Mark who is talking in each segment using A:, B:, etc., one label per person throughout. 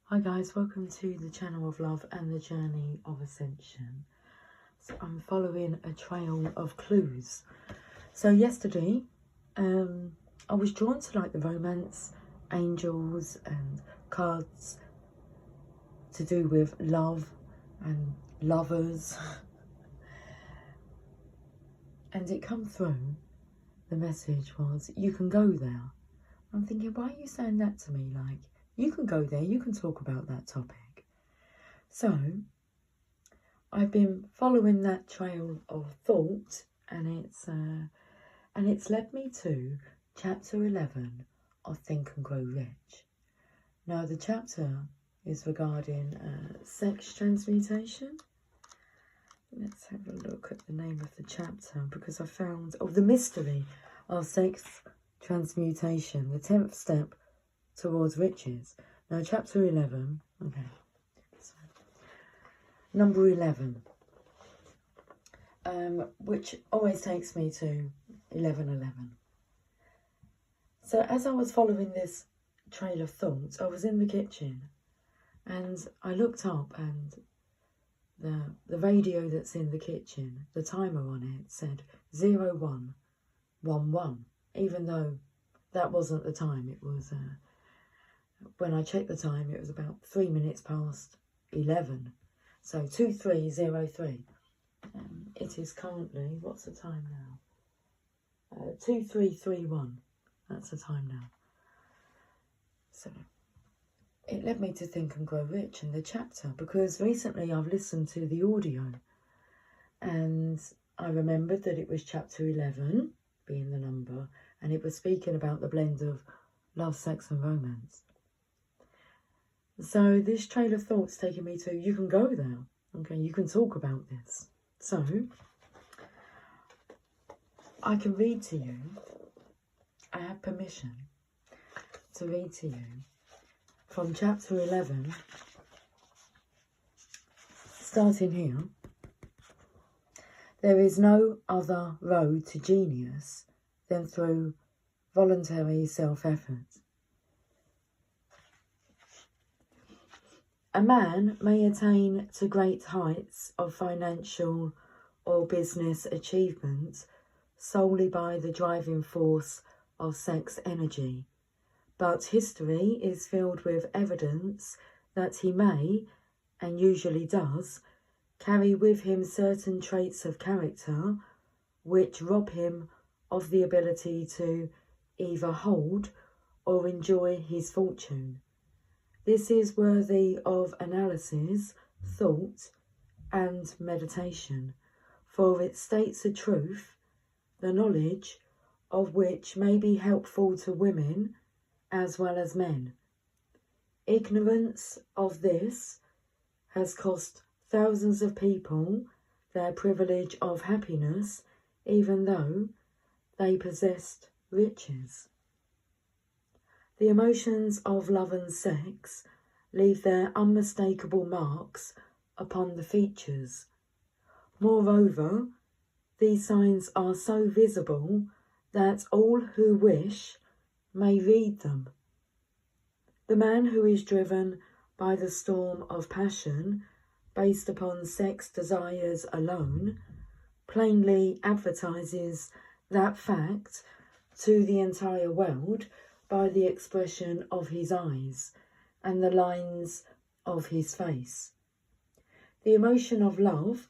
A: Hi guys, welcome to the channel of love and the journey of ascension. So I'm following a trail of clues. So yesterday, I was drawn to like the romance, angels and cards to do with love and lovers. And it come through, the message was, you can go there. I'm thinking, why are you saying that to me? Like, you can go there, you can talk about that topic. So I've been following that trail of thought, and it's led me to chapter 11 of Think and Grow Rich. Now the chapter is regarding sex transmutation. Let's have a look at the name of the chapter, because I found the mystery of sex transmutation, the 10th step towards riches. Now chapter 11, okay. Number 11, which always takes me to 11:11. So as I was following this trail of thoughts, I was in the kitchen and I looked up, and the radio that's in the kitchen, the timer on it said 0111, even though that wasn't the time. It was, when I checked the time, it was about 3 minutes past 11. So 2303. It is currently, what's the time now? 2331. That's the time now. So it led me to Think and Grow Rich in the chapter, because recently I've listened to the audio and I remembered that it was chapter 11, being the number, and it was speaking about the blend of love, sex and romance. So this trail of thoughts taking me to, you can go there, okay, you can talk about this. So I can read to you, I have permission to read to you from chapter 11, starting here. There is no other road to genius than through voluntary self-effort. A man may attain to great heights of financial or business achievement solely by the driving force of sex energy, but history is filled with evidence that he may, and usually does, carry with him certain traits of character which rob him of the ability to either hold or enjoy his fortune. This is worthy of analysis, thought, and meditation, for it states a truth, the knowledge of which may be helpful to women as well as men. Ignorance of this has cost thousands of people their privilege of happiness, even though they possessed riches. The emotions of love and sex leave their unmistakable marks upon the features. Moreover, these signs are so visible that all who wish may read them. The man who is driven by the storm of passion based upon sex desires alone plainly advertises that fact to the entire world by the expression of his eyes and the lines of his face. The emotion of love,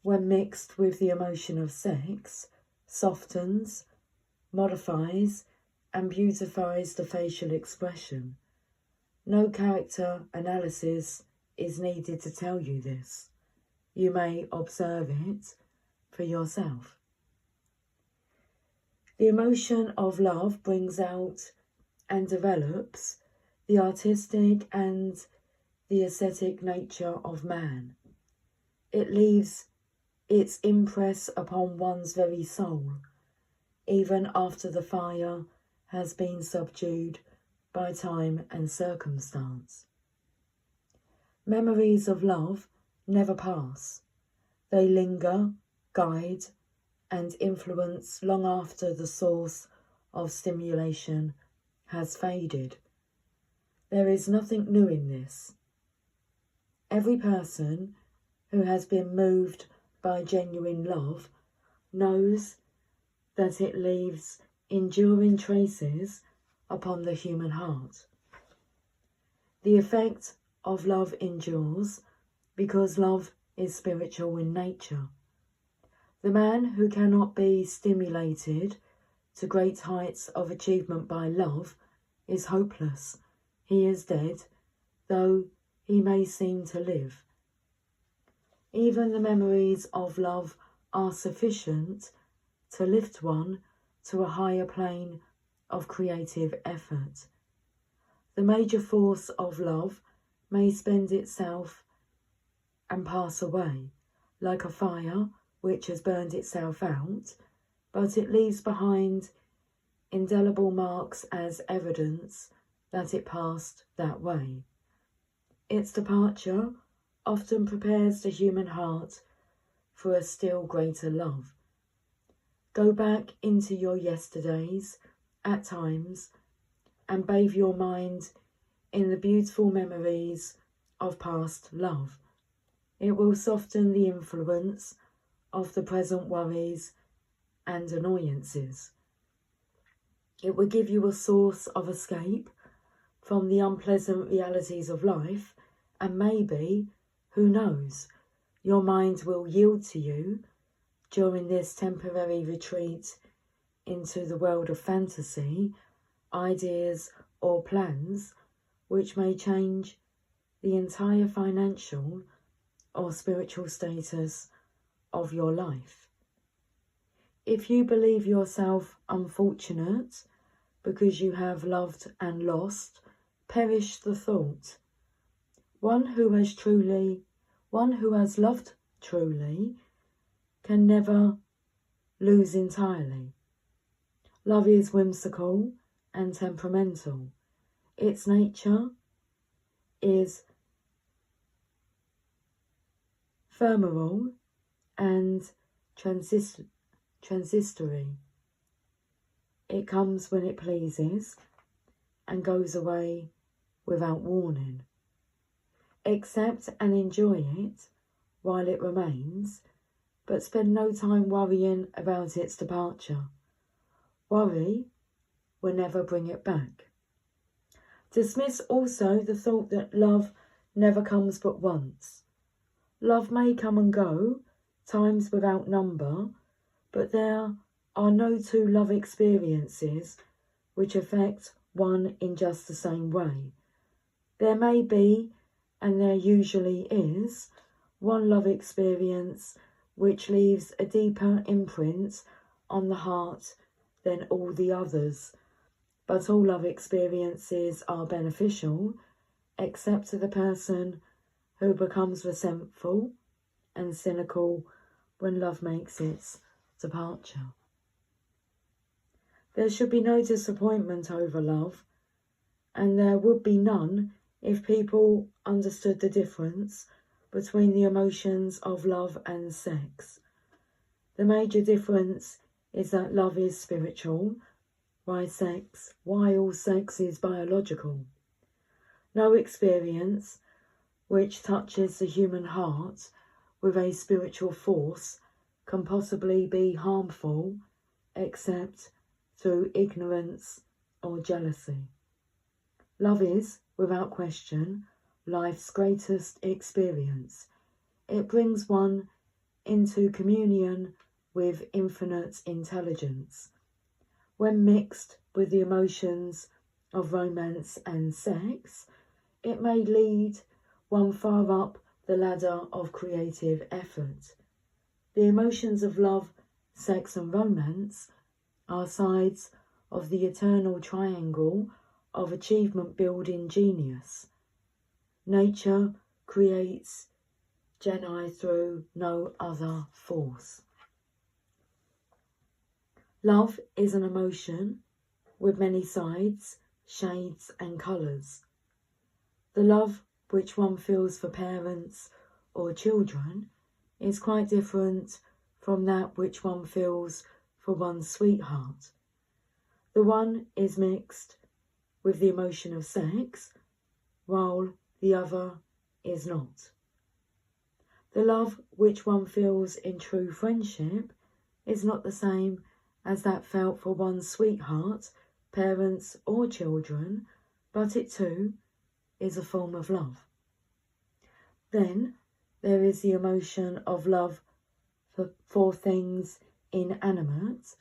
A: when mixed with the emotion of sex, softens, modifies, and beautifies the facial expression. No character analysis is needed to tell you this. You may observe it for yourself. The emotion of love brings out and develops the artistic and the aesthetic nature of man. It leaves its impress upon one's very soul, even after the fire has been subdued by time and circumstance. Memories of love never pass. They linger, guide, and influence long after the source of stimulation has faded. There is nothing new in this. Every person who has been moved by genuine love knows that it leaves enduring traces upon the human heart. The effect of love endures because love is spiritual in nature. The man who cannot be stimulated to great heights of achievement by love is hopeless. He is dead, though he may seem to live. Even the memories of love are sufficient to lift one to a higher plane of creative effort. The major force of love may spend itself and pass away, like a fire which has burned itself out, but it leaves behind indelible marks as evidence that it passed that way. Its departure often prepares the human heart for a still greater love. Go back into your yesterdays at times and bathe your mind in the beautiful memories of past love. It will soften the influence of the present worries and annoyances. It will give you a source of escape from the unpleasant realities of life, and maybe, who knows, your mind will yield to you during this temporary retreat into the world of fantasy, ideas or plans which may change the entire financial or spiritual status of your life. If you believe yourself unfortunate because you have loved and lost, perish the thought. One who has loved truly can never lose entirely. Love is whimsical and temperamental. Its nature is ephemeral and transitory. It comes when it pleases and goes away without warning. Accept and enjoy it while it remains, but spend no time worrying about its departure. Worry will never bring it back. Dismiss also the thought that love never comes but once. Love may come and go, times without number, but there are no two love experiences which affect one in just the same way. There may be, and there usually is, one love experience which leaves a deeper imprint on the heart than all the others. But all love experiences are beneficial, except to the person who becomes resentful and cynical when love makes its departure. There should be no disappointment over love, and there would be none if people understood the difference between the emotions of love and sex. The major difference is that love is spiritual, while sex is biological. No experience which touches the human heart with a spiritual force can possibly be harmful except through ignorance or jealousy. Love is, without question, life's greatest experience. It brings one into communion with infinite intelligence. When mixed with the emotions of romance and sex, it may lead one far up the ladder of creative effort. The emotions of love, sex and romance are sides of the eternal triangle of achievement-building genius. Nature creates genii through no other force. Love is an emotion with many sides, shades and colours. The love which one feels for parents or children is quite different from that which one feels for one's sweetheart. The one is mixed with the emotion of sex, while the other is not. The love which one feels in true friendship is not the same as that felt for one's sweetheart, parents or children, but it too is a form of love. Then there is the emotion of love for things inanimate,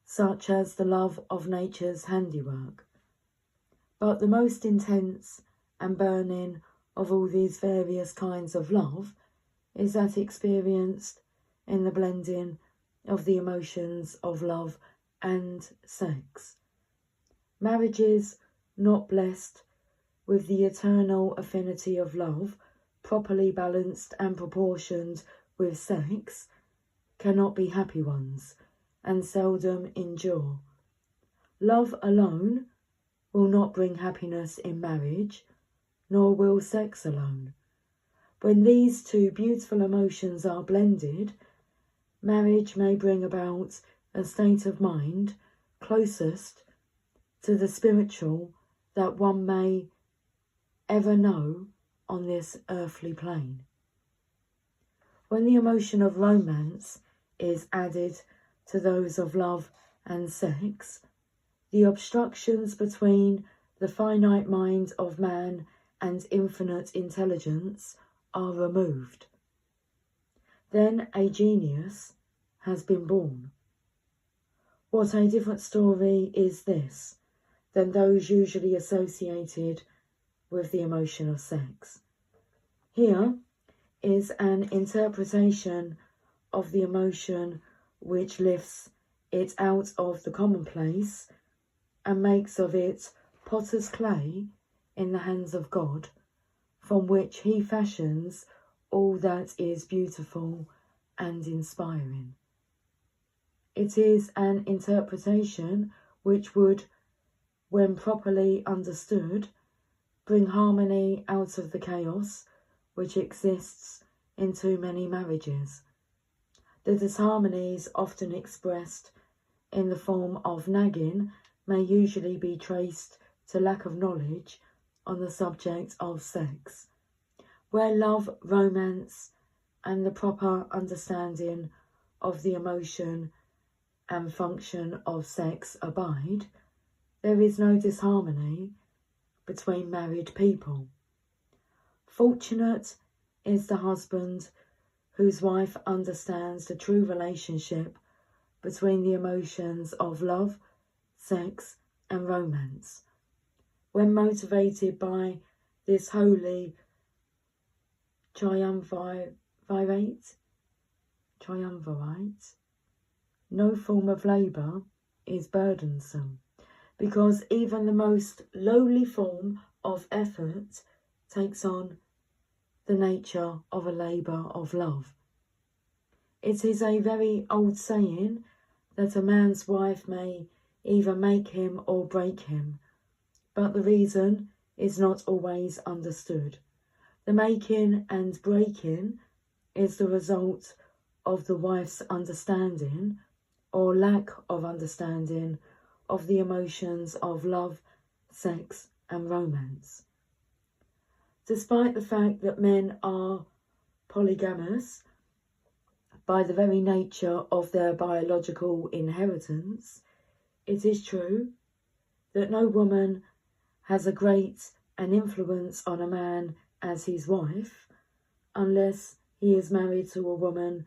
A: such as the love of nature's handiwork. But the most intense and burning of all these various kinds of love is that experienced in the blending of the emotions of love and sex. Marriages not blessed with the eternal affinity of love, properly balanced and proportioned with sex, cannot be happy ones, and seldom endure. Love alone will not bring happiness in marriage, nor will sex alone. When these two beautiful emotions are blended, marriage may bring about a state of mind closest to the spiritual that one may ever know on this earthly plane. When the emotion of romance is added to those of love and sex, the obstructions between the finite mind of man and infinite intelligence are removed. Then a genius has been born. What a different story is this than those usually associated with the emotion of sex. Here is an interpretation of the emotion which lifts it out of the commonplace and makes of it potter's clay in the hands of God, from which he fashions all that is beautiful and inspiring. It is an interpretation which would, when properly understood, bring harmony out of the chaos which exists in too many marriages. The disharmonies often expressed in the form of nagging may usually be traced to lack of knowledge on the subject of sex. Where love, romance, and the proper understanding of the emotion and function of sex abide, there is no disharmony between married people. Fortunate is the husband whose wife understands the true relationship between the emotions of love, sex, and romance. When motivated by this holy triumvirate, no form of labour is burdensome, because even the most lowly form of effort takes on the nature of a labour of love. It is a very old saying that a man's wife may either make him or break him, but the reason is not always understood. The making and breaking is the result of the wife's understanding or lack of understanding of the emotions of love, sex, and romance. Despite the fact that men are polygamous by the very nature of their biological inheritance, it is true that no woman has as great an influence on a man as his wife, unless he is married to a woman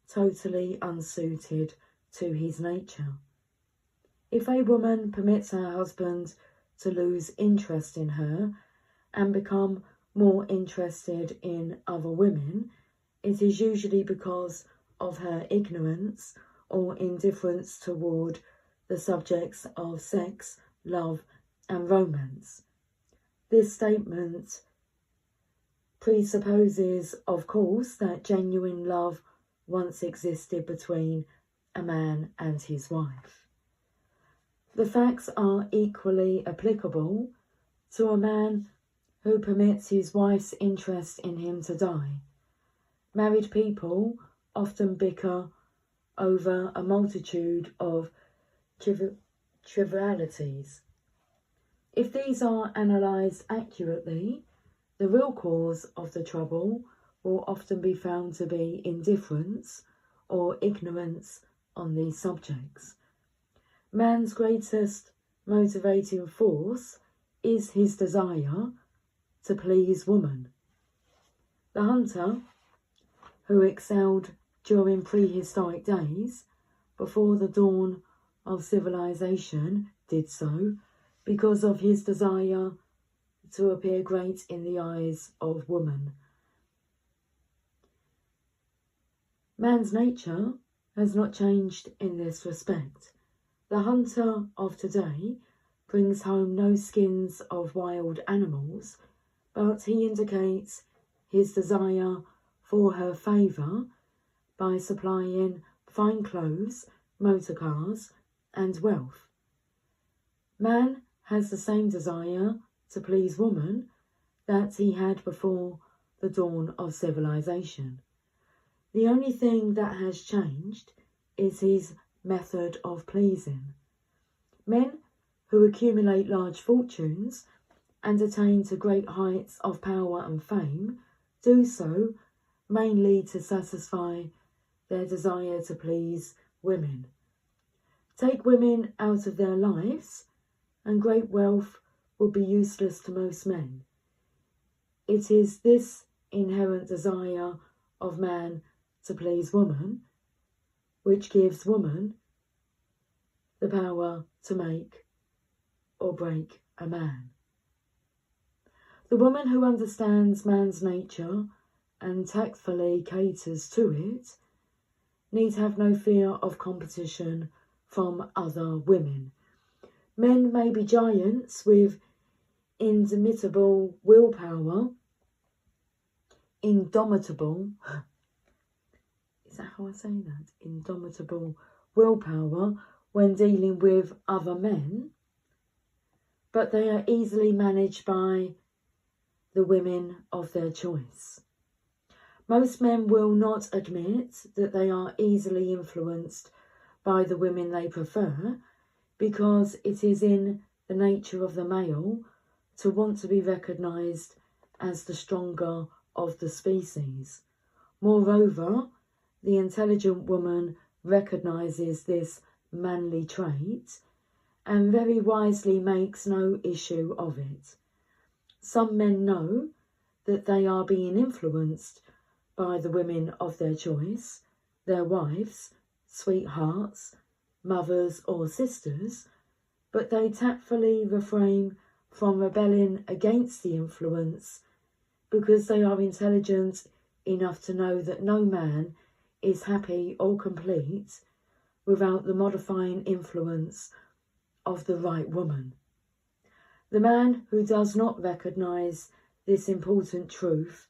A: totally unsuited to his nature. If a woman permits her husband to lose interest in her and become more interested in other women, it is usually because of her ignorance or indifference toward the subjects of sex, love, and romance. This statement presupposes, of course, that genuine love once existed between a man and his wife. The facts are equally applicable to a man who permits his wife's interest in him to die. Married people often bicker over a multitude of trivialities, If these are analysed accurately, the real cause of the trouble will often be found to be indifference or ignorance on these subjects. Man's greatest motivating force is his desire to please woman. The hunter, who excelled during prehistoric days, before the dawn of civilization, did so because of his desire to appear great in the eyes of woman. Man's nature has not changed in this respect. The hunter of today brings home no skins of wild animals, but he indicates his desire for her favour by supplying fine clothes, motor cars, and wealth. Man has the same desire to please woman that he had before the dawn of civilization. The only thing that has changed is his method of pleasing. Men who accumulate large fortunes and attain to great heights of power and fame do so mainly to satisfy their desire to please women. Take women out of their lives, and great wealth will be useless to most men. It is this inherent desire of man to please woman which gives woman the power to make or break a man. The woman who understands man's nature and tactfully caters to it need have no fear of competition from other women. Men may be giants with indomitable willpower, indomitable, is that how I say that? Indomitable willpower when dealing with other men, but they are easily managed by the women of their choice. Most men will not admit that they are easily influenced by the women they prefer, because it is in the nature of the male to want to be recognised as the stronger of the species. Moreover, the intelligent woman recognises this manly trait and very wisely makes no issue of it. Some men know that they are being influenced by the women of their choice, their wives, sweethearts, mothers or sisters, but they tactfully refrain from rebelling against the influence because they are intelligent enough to know that no man is happy or complete without the modifying influence of the right woman. The man who does not recognise this important truth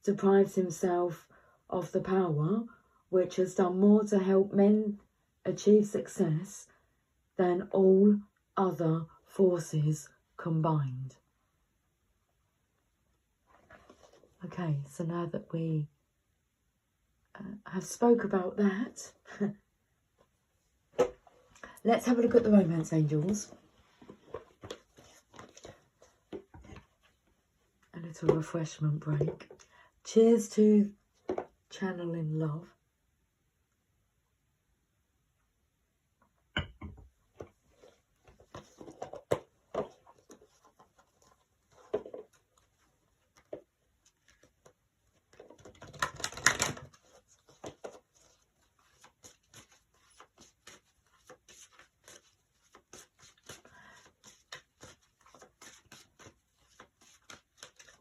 A: deprives himself of the power which has done more to help men achieve success than all other forces combined. Okay, so now that we have spoke about that, let's have a look at the romance angels. A little refreshment break. Cheers to channeling love.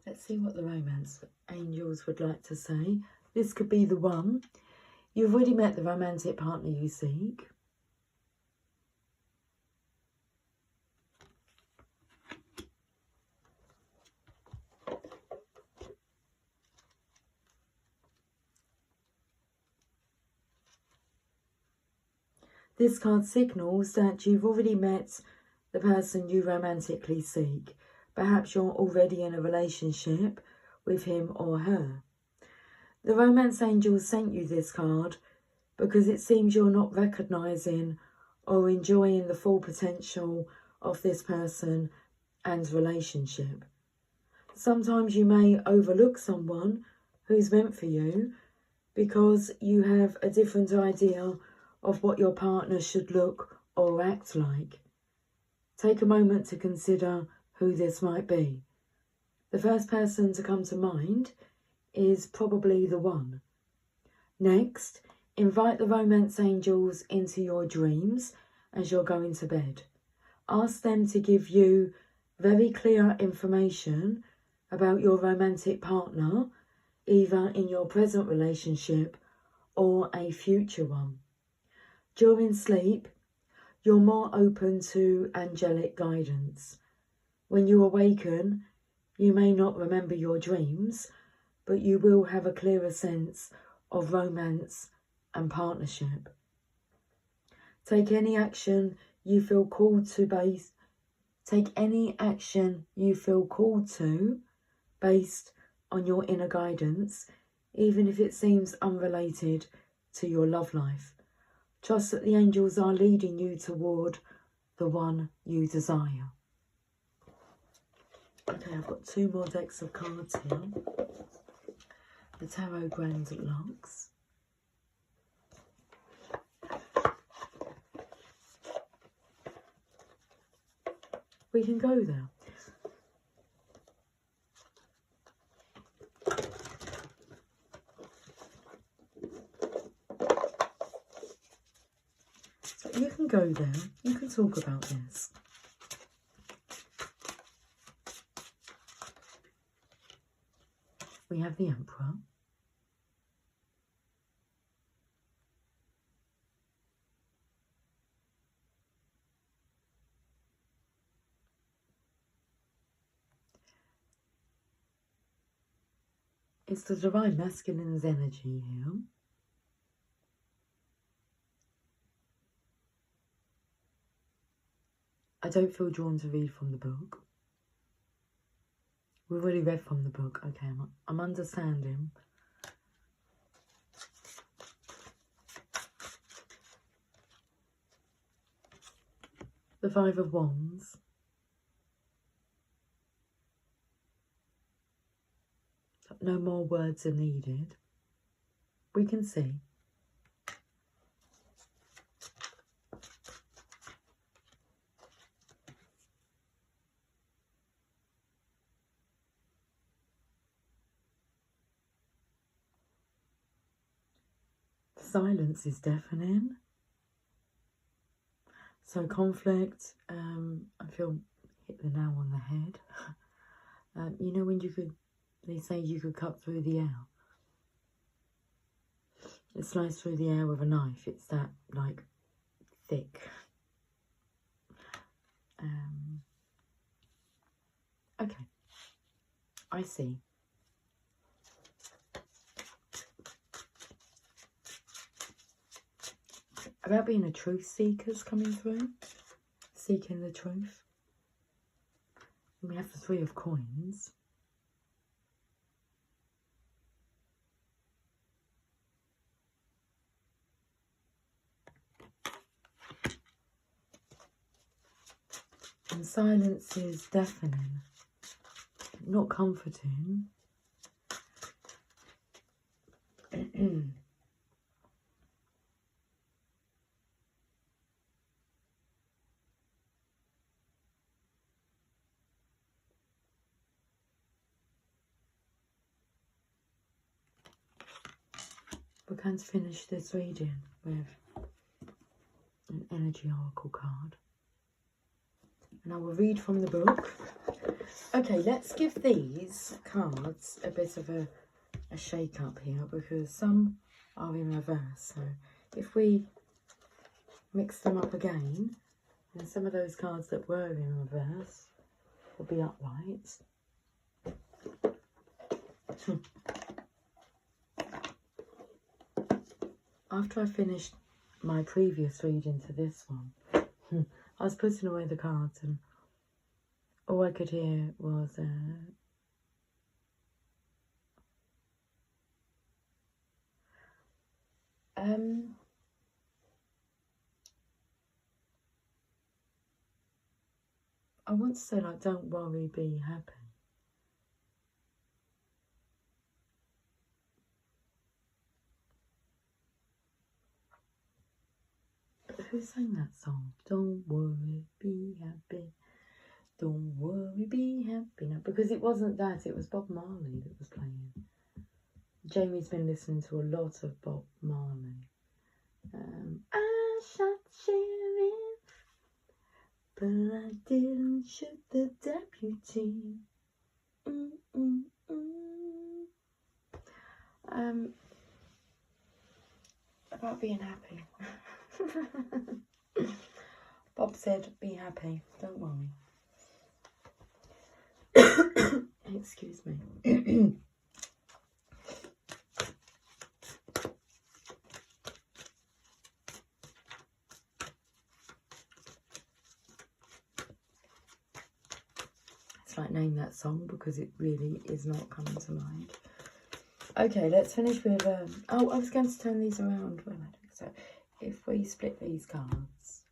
A: Let's see what the romance angels would like to say. This could be the one. You've already met the romantic partner you seek. This card signals that you've already met the person you romantically seek. Perhaps you're already in a relationship with him or her. The romance angels sent you this card because it seems you're not recognising or enjoying the full potential of this person and relationship. Sometimes you may overlook someone who's meant for you because you have a different idea of what your partner should look or act like. Take a moment to consider who this might be. The first person to come to mind is probably the one. Next, invite the romance angels into your dreams as you're going to bed. Ask them to give you very clear information about your romantic partner, either in your present relationship or a future one. During sleep, you're more open to angelic guidance. When you awaken, you may not remember your dreams, but you will have a clearer sense of romance and partnership. Take any action you feel called to based on your inner guidance, even if it seems unrelated to your love life. Trust that the angels are leading you toward the one you desire. Okay, I've got 2 more decks of cards here. The Tarot Grand Lux. We can go there. So you can go there. You can talk about this. We have the Emperor. It's the Divine Masculine's energy here. I don't feel drawn to read from the book. We've already read from the book. Okay, I'm understanding. The Five of Wands. No more words are needed. We can see. Silence is deafening. So conflict, I feel hit the nail on the head. You know when they say you could cut through the air. It slices through the air with a knife. It's that, like, thick. Okay. I see. About being a truth seeker's coming through. Seeking the truth. And we have the Three of Coins. And silence is deafening, not comforting. We're going to finish this reading with an energy oracle card. And I will read from the book. Okay, let's give these cards a bit of a shake up here because some are in reverse. So if we mix them up again, then some of those cards that were in reverse will be upright. After I finished my previous reading to this one, I was putting away the cards and all I could hear was I want to say, like, don't worry, be happy. But who sang that song? Don't worry, be happy. Don't worry, be happy. No, because it wasn't that, it was Bob Marley that was playing. Jamie's been listening to a lot of Bob Marley. I shot the sheriff, but I didn't shoot the deputy. About being happy. Bob said, be happy, don't worry. Excuse me. It's like name that song because it really is not coming to mind. Okay, let's finish with, oh, I was going to turn these around. Well, I don't. So if we split these cards,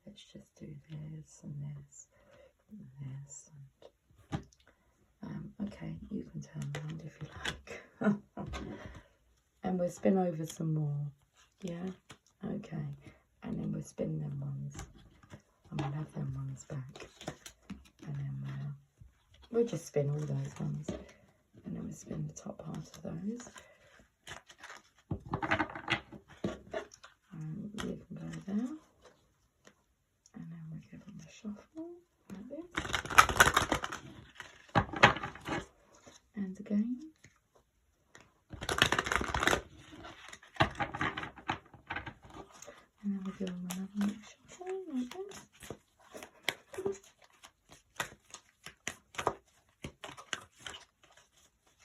A: let's just do this and this and this. And, okay, you can turn around if you like. And we'll spin over some more. Yeah? Okay. And then we'll spin them ones. And we'll have them ones back. And then we'll just spin all those ones. And then we'll spin the top part of those. You can go there. And then we'll give them a shuffle like this. And again. And then we'll give them another shuffle like this.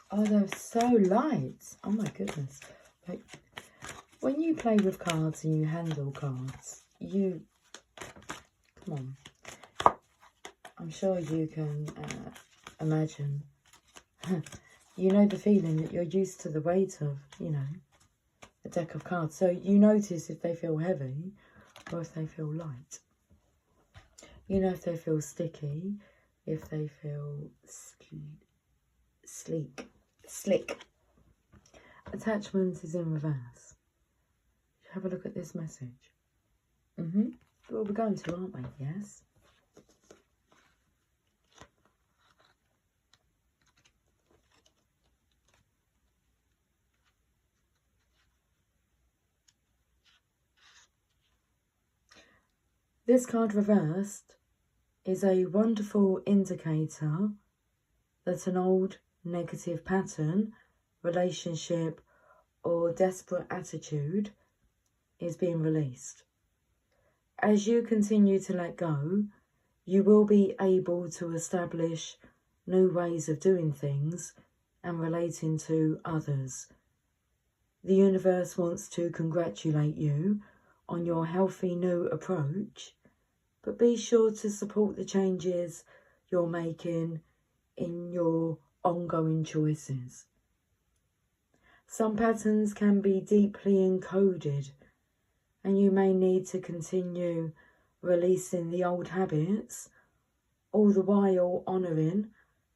A: Oh, they're so light. Oh my goodness. Like, when you play with cards and you handle cards, come on. I'm sure you can imagine. You know the feeling that you're used to the weight of, you know, a deck of cards. So you notice if they feel heavy or if they feel light. You know if they feel sticky, if they feel slick. Attachment is in reverse. Have a look at this message. Well, we're going to, aren't we? Yes. This card reversed is a wonderful indicator that an old negative pattern, relationship, or desperate attitude is being released. As you continue to let go, you will be able to establish new ways of doing things and relating to others. The universe wants to congratulate you on your healthy new approach, but be sure to support the changes you're making in your ongoing choices. Some patterns can be deeply encoded, and you may need to continue releasing the old habits, all the while honouring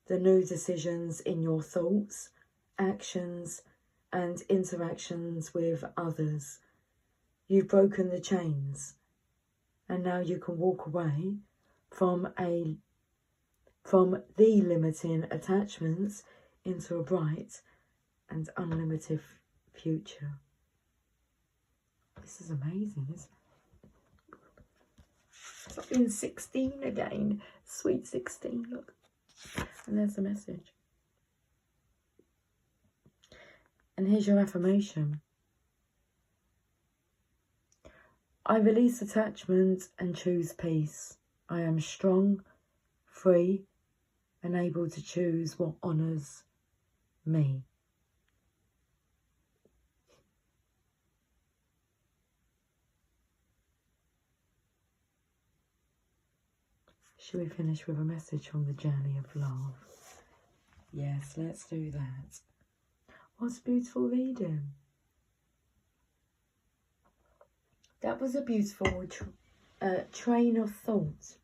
A: the new decisions in your thoughts, actions, and interactions with others. You've broken the chains, and now you can walk away from the limiting attachments into a bright and unlimited future. This is amazing, isn't it? Stop being 16 again. Sweet 16, look. And there's the message. And here's your affirmation. I release attachment and choose peace. I am strong, free, and able to choose what honours me. Should we finish with a message from the journey of love? Yes, let's do that. What's beautiful reading? That was a beautiful train of thought.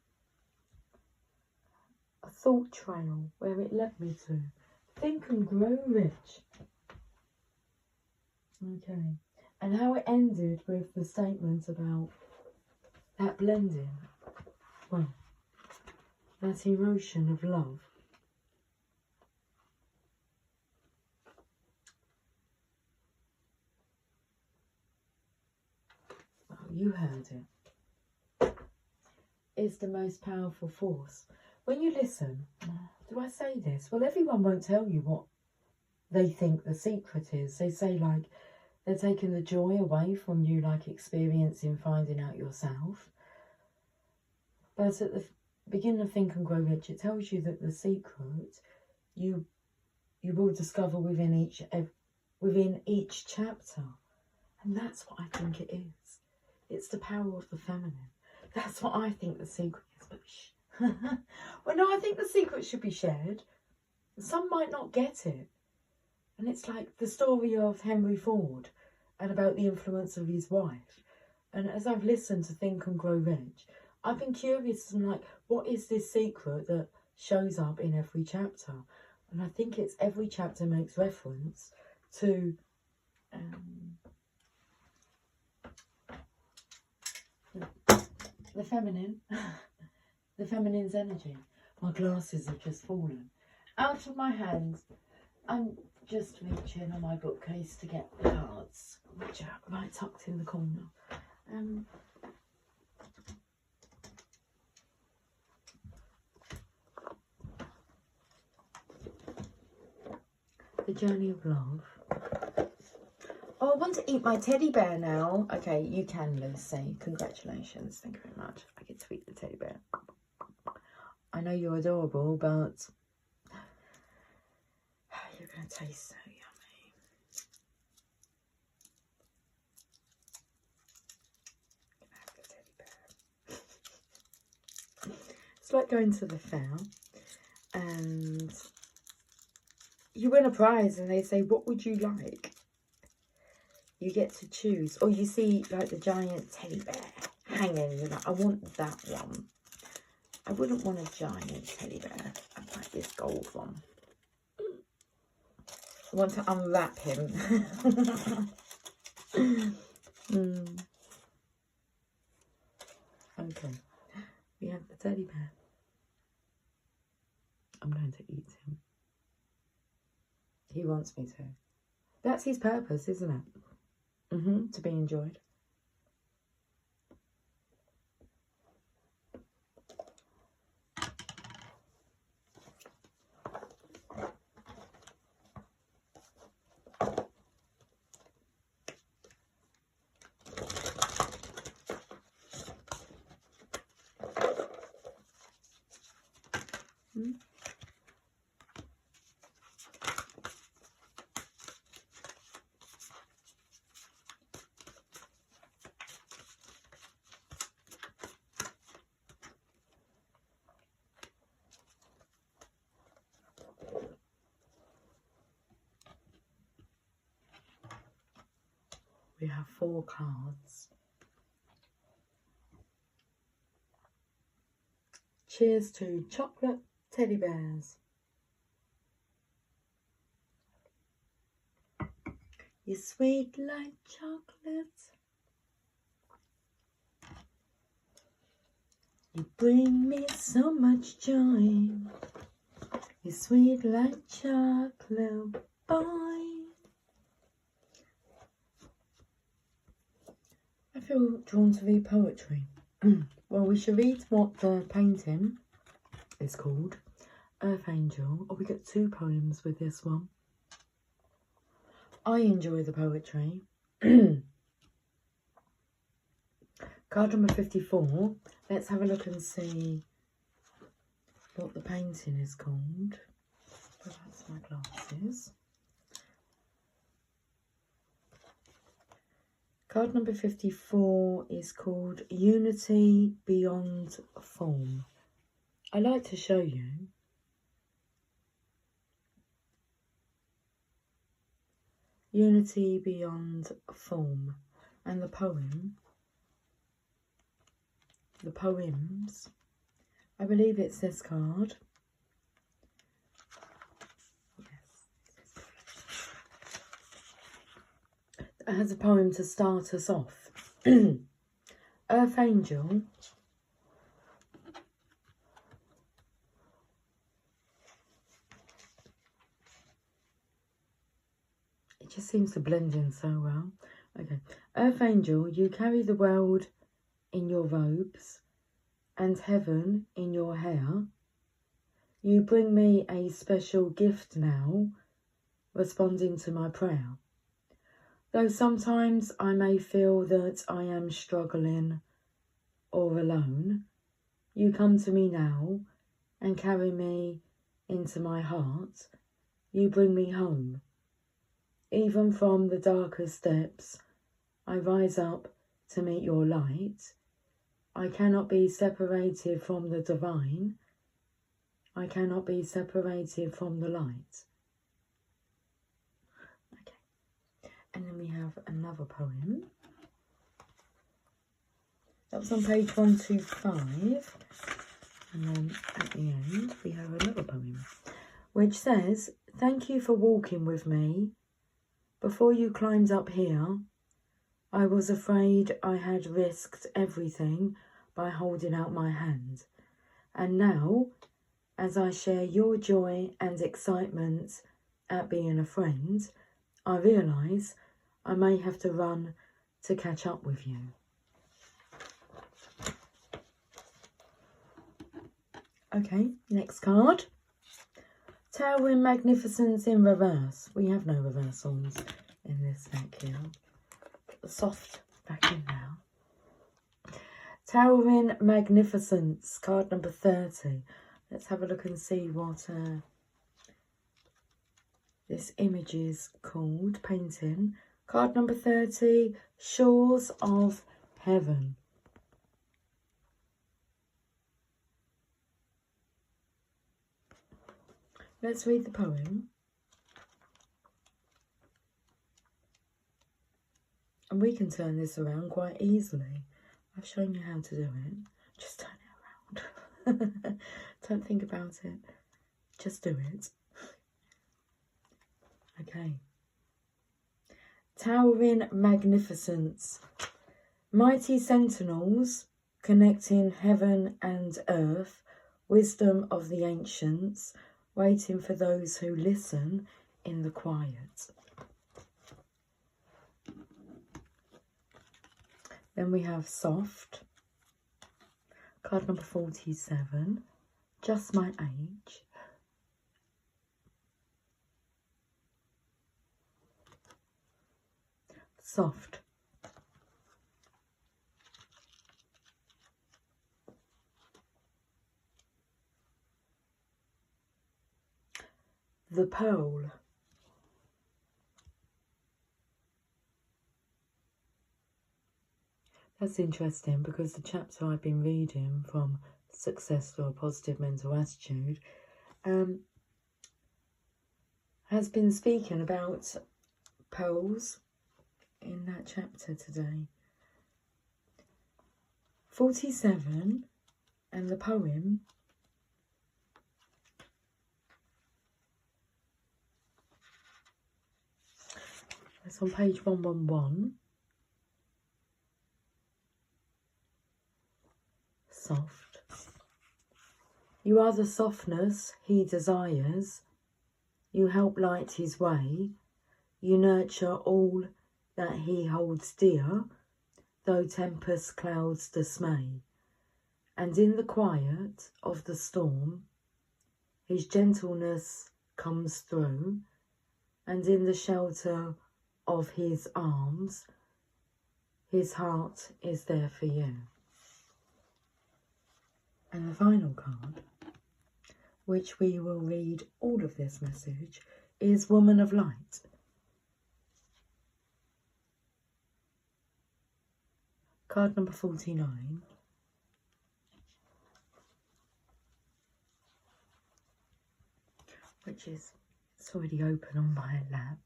A: a thought trail where it led me to. Think and Grow Rich. Okay. And how it ended with the statement about that blending. Well, that emotion of love. Oh, you heard it. It's the most powerful force. When you listen, do I say this? Well, everyone won't tell you what they think the secret is. They say, like, they're taking the joy away from you, like experiencing finding out yourself. But at the beginning of Think and Grow Rich, it tells you that the secret you will discover within each chapter. And that's what I think it is. It's the power of the feminine. That's what I think the secret is. But well, no, I think the secret should be shared. Some might not get it. And it's like the story of Henry Ford and about the influence of his wife. And as I've listened to Think and Grow Rich, I've been curious and like, what is this secret that shows up in every chapter? And I think it's every chapter makes reference to the feminine, the feminine's energy. My glasses have just fallen out of my hands. I'm just reaching on my bookcase to get the cards, which are right tucked in the corner. The Journey of Love. Oh, I want to eat my teddy bear now. Okay, you can, Lucy. Congratulations. Thank you very much. I get to eat the teddy bear. I know you're adorable, but you're going to taste so yummy. Can I have the teddy bear? It's like going to the fair and you win a prize and they say, what would you like? You get to choose. Or you see like the giant teddy bear hanging. You're like, I want that one. I wouldn't want a giant teddy bear. I'd like this gold one. I want to unwrap him. Okay. We have the teddy bear. I'm going to eat him. He wants me to. That's his purpose, isn't it? To be enjoyed. We have 4 cards. Cheers to chocolate teddy bears. You're sweet like chocolate. You bring me so much joy. You're sweet like chocolate, boy. I feel drawn to read poetry. Well, we should read what the painting is called. Earth Angel. Oh, we get 2 poems with this one. I enjoy the poetry. Card number 54. Let's have a look and see what the painting is called. Well, that's my glasses. Card number 54 is called Unity Beyond Form. I like to show you Unity Beyond Form, and the poems, I believe it's this card. has a poem to start us off. Earth Angel. It just seems to blend in so well. Okay. Earth Angel, you carry the world in your robes and heaven in your hair. You bring me a special gift now, responding to my prayer. Though sometimes I may feel that I am struggling or alone, you come to me now and carry me into my heart. You bring me home. Even from the darkest depths, I rise up to meet your light. I cannot be separated from the divine. I cannot be separated from the light. Okay. And then we have another poem. That was on page 125. And then at the end, we have another poem, which says, thank you for walking with me. Before you climbed up here, I was afraid I had risked everything by holding out my hand. And now, as I share your joy and excitement at being a friend, I realise I may have to run to catch up with you. Okay, next card. Towering Magnificence in reverse. We have no reversals in this deck here. Put the soft back in now. Towering Magnificence, card number 30. Let's have a look and see what this image is called, painting. Card number 30, Shores of Heaven. Let's read the poem. And we can turn this around quite easily. I've shown you how to do it. Just turn it around. Don't think about it. Just do it. Okay. Towering Magnificence. Mighty sentinels connecting heaven and earth, wisdom of the ancients, waiting for those who listen in the quiet. Then we have Soft, card number 47, Just My Age. Soft. The Pearl. That's interesting because the chapter I've been reading from Success for a Positive Mental Attitude has been speaking about pearls in that chapter today. 47 and the poem that's on page 111. Soft. You are the softness he desires. You help light his way. You nurture all that he holds dear, though tempest clouds dismay. And in the quiet of the storm, his gentleness comes through, and in the shelter of his arms, his heart is there for you. And the final card, which we will read all of this message, is Woman of Light. Card number 49. Which is, it's already open on my lap.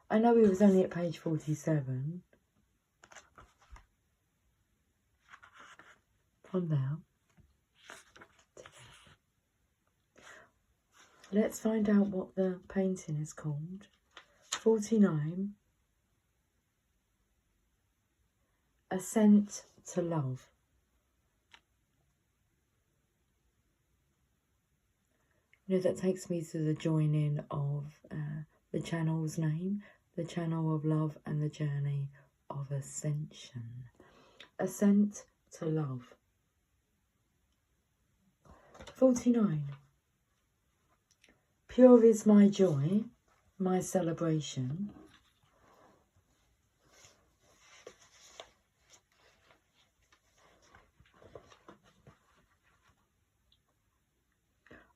A: I know we was only at page 47. From there. Let's find out what the painting is called. 49. Ascent to love. You know, that takes me to the joining of the channel's name, the channel of love and the journey of ascension. Ascent to love. 49. Pure is my joy, my celebration.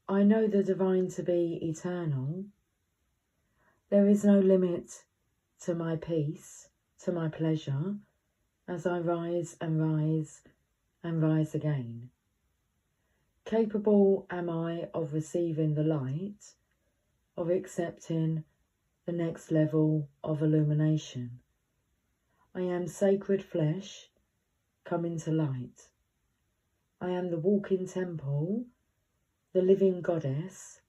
A: I know the divine to be eternal. There is no limit to my peace, to my pleasure, as I rise and rise and rise again. Capable am I of receiving the light, of accepting the next level of illumination. I am sacred flesh coming to light. I am the walking temple, the living goddess,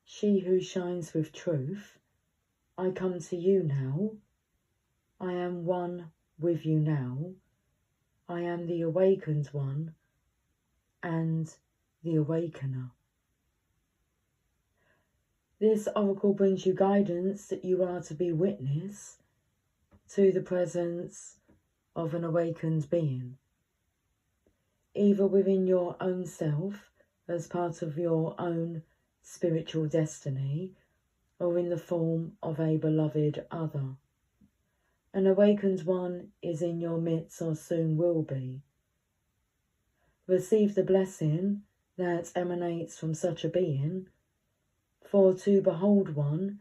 A: she who shines with truth. I come to you now. I am one with you now. I am the awakened one and the awakener. This oracle brings you guidance that you are to be witness to the presence of an awakened being, either within your own self as part of your own spiritual destiny, or in the form of a beloved other. An awakened one is in your midst or soon will be. Receive the blessing that emanates from such a being, for to behold one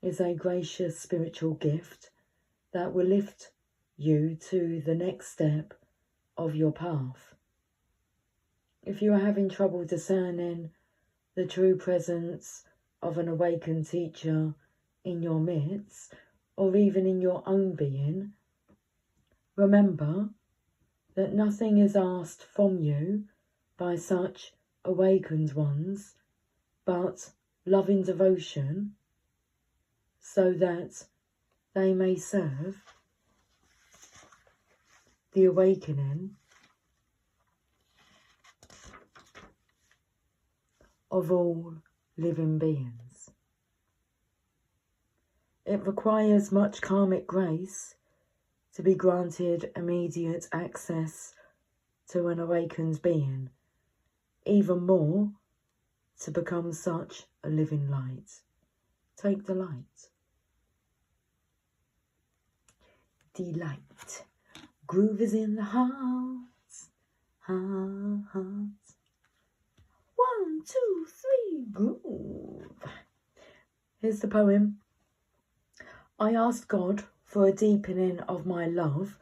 A: is a gracious spiritual gift that will lift you to the next step of your path. If you are having trouble discerning the true presence of an awakened teacher in your midst, or even in your own being, remember that nothing is asked from you by such awakened ones but loving devotion, so that they may serve the awakening of all living beings. It requires much karmic grace to be granted immediate access to an awakened being, even more to become such a living light. Take the light. Delight. Groove is in the heart. Heart. 1, 2, 3, groove. Here's the poem. I asked God for a deepening of my love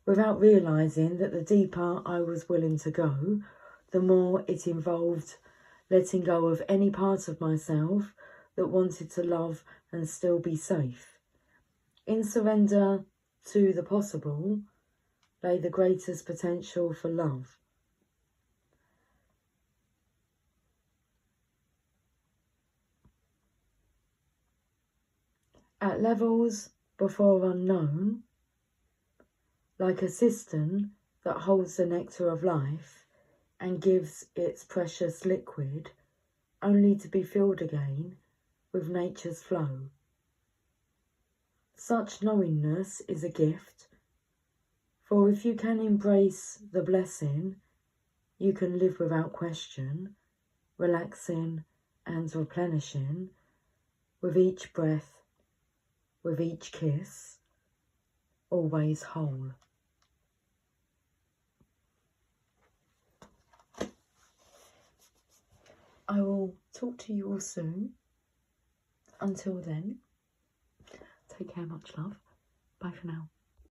A: without realising that the deeper I was willing to go, the more it involved letting go of any part of myself that wanted to love and still be safe. In surrender to the possible lay the greatest potential for love. At levels before unknown, like a cistern that holds the nectar of life and gives its precious liquid only to be filled again with nature's flow. Such knowingness is a gift, for if you can embrace the blessing, you can live without question, relaxing and replenishing with each breath, with each kiss, always whole. I will talk to you all soon. Until then, take care, much love. Bye for now.